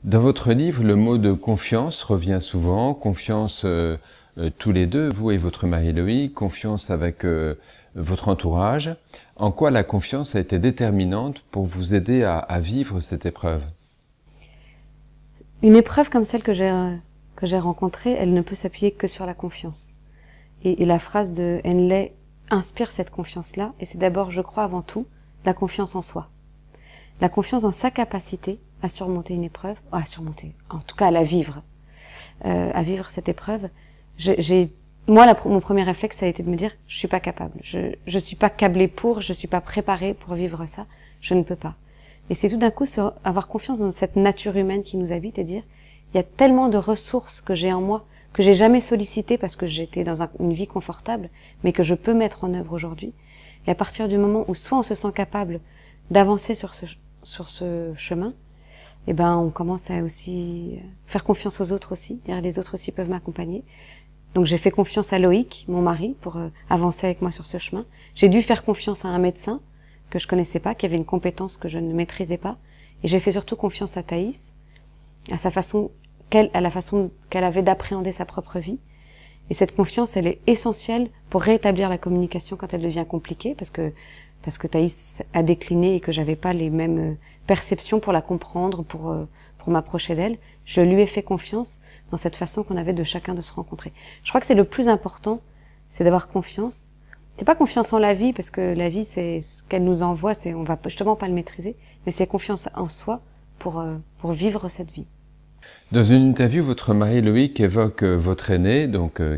Dans votre livre, le mot de confiance revient souvent, confiance tous les deux, vous et votre mari Loïc, confiance avec votre entourage. En quoi la confiance a été déterminante pour vous aider à vivre cette épreuve? Une épreuve comme celle que j'ai rencontrée, elle ne peut s'appuyer que sur la confiance. Et la phrase de Henley inspire cette confiance-là, et c'est d'abord, je crois avant tout, la confiance en soi. La confiance dans sa capacité à surmonter une épreuve, en tout cas à la vivre, à vivre cette épreuve. Moi, mon premier réflexe, ça a été de me dire, je suis pas capable, je suis pas câblée je suis pas préparée pour vivre ça, je ne peux pas. Et c'est tout d'un coup avoir confiance dans cette nature humaine qui nous habite et dire, il y a tellement de ressources que j'ai en moi, que j'ai jamais sollicitées parce que j'étais dans une vie confortable, mais que je peux mettre en œuvre aujourd'hui. Et à partir du moment où soit on se sent capable d'avancer sur ce chemin, eh ben, on commence à aussi faire confiance aux autres aussi. Les autres aussi peuvent m'accompagner. Donc j'ai fait confiance à Loïc, mon mari, pour avancer avec moi sur ce chemin. J'ai dû faire confiance à un médecin que je connaissais pas, qui avait une compétence que je ne maîtrisais pas. Et j'ai fait surtout confiance à Thaïs, à la façon qu'elle avait d'appréhender sa propre vie. Et cette confiance, elle est essentielle pour rétablir la communication quand elle devient compliquée, parce que Thaïs a décliné et que j'avais pas les mêmes perceptions pour la comprendre, pour m'approcher d'elle. Je lui ai fait confiance dans cette façon qu'on avait de chacun de se rencontrer. Je crois que c'est le plus important, c'est d'avoir confiance. C'est pas confiance en la vie, parce que la vie, c'est ce qu'elle nous envoie, on va justement pas le maîtriser, mais c'est confiance en soi pour vivre cette vie. Dans une interview, votre mari Loïc évoque votre aîné,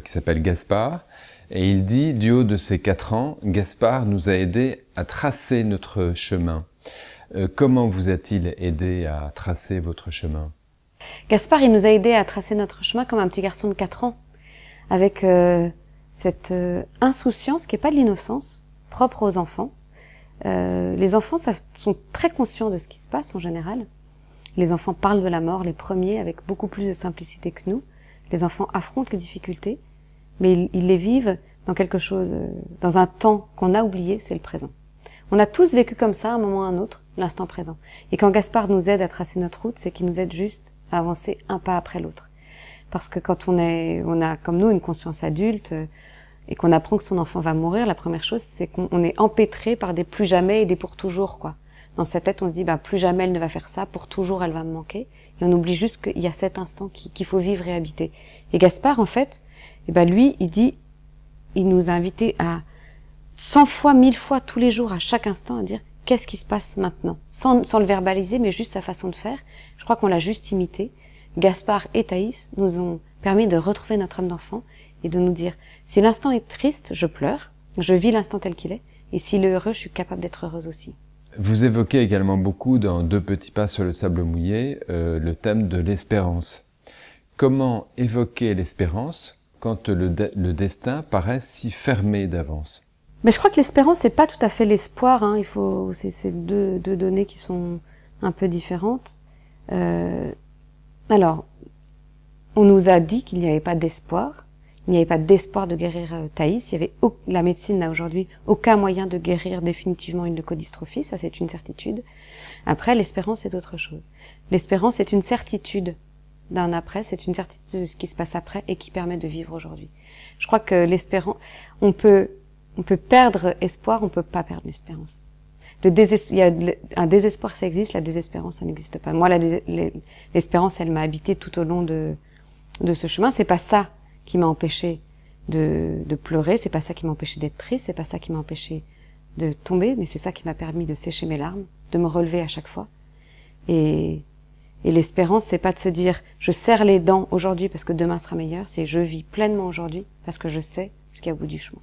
qui s'appelle Gaspard, et il dit, du haut de ses 4 ans, Gaspard nous a aidés à tracer notre chemin. Comment vous a-t-il aidé à tracer votre chemin? Gaspard, il nous a aidés à tracer notre chemin comme un petit garçon de 4 ans, avec cette insouciance qui n'est pas de l'innocence, propre aux enfants. Les enfants sont très conscients de ce qui se passe en général. Les enfants parlent de la mort, les premiers, avec beaucoup plus de simplicité que nous. Les enfants affrontent les difficultés, mais ils les vivent dans quelque chose, dans un temps qu'on a oublié, c'est le présent. On a tous vécu comme ça, à un moment ou à un autre, l'instant présent. Et quand Gaspard nous aide à tracer notre route, c'est qu'il nous aide juste à avancer un pas après l'autre. Parce que quand on a comme nous une conscience adulte et qu'on apprend que son enfant va mourir, la première chose, c'est qu'on est empêtré par des plus jamais et des pour toujours, quoi. Dans sa tête, on se dit, plus jamais elle ne va faire ça, pour toujours elle va me manquer. Et on oublie juste qu'il y a cet instant qu'il faut vivre et habiter. Et Gaspard, en fait, lui, il nous a invités à 100 fois, 1000 fois, tous les jours, à chaque instant, à dire, qu'est-ce qui se passe maintenant? Sans le verbaliser, mais juste sa façon de faire. Je crois qu'on l'a juste imité. Gaspard et Thaïs nous ont permis de retrouver notre âme d'enfant et de nous dire, si l'instant est triste, je pleure, je vis l'instant tel qu'il est, et s'il est heureux, je suis capable d'être heureuse aussi. Vous évoquez également beaucoup dans 2 petits pas sur le sable mouillé le thème de l'espérance. Comment évoquer l'espérance quand le destin paraît si fermé d'avance? Mais je crois que l'espérance, c'est pas tout à fait l'espoir. C'est deux données qui sont un peu différentes. Alors, on nous a dit qu'il n'y avait pas d'espoir. Il n'y avait pas d'espoir de guérir Thaïs. La médecine n'a aujourd'hui aucun moyen de guérir définitivement une leucodystrophie. Ça, c'est une certitude. Après, l'espérance, c'est autre chose. L'espérance, c'est une certitude d'un après. C'est une certitude de ce qui se passe après et qui permet de vivre aujourd'hui. Je crois que l'espérance, on peut perdre espoir, on peut pas perdre l'espérance. Il y a un désespoir, ça existe, la désespérance, ça n'existe pas. Moi, l'espérance, elle m'a habité tout au long de ce chemin. C'est pas ça qui m'a empêché de pleurer, c'est pas ça qui m'a empêché d'être triste, c'est pas ça qui m'a empêché de tomber, mais c'est ça qui m'a permis de sécher mes larmes, de me relever à chaque fois. Et l'espérance, c'est pas de se dire, je serre les dents aujourd'hui parce que demain sera meilleur, c'est je vis pleinement aujourd'hui parce que je sais ce qu'il y a au bout du chemin.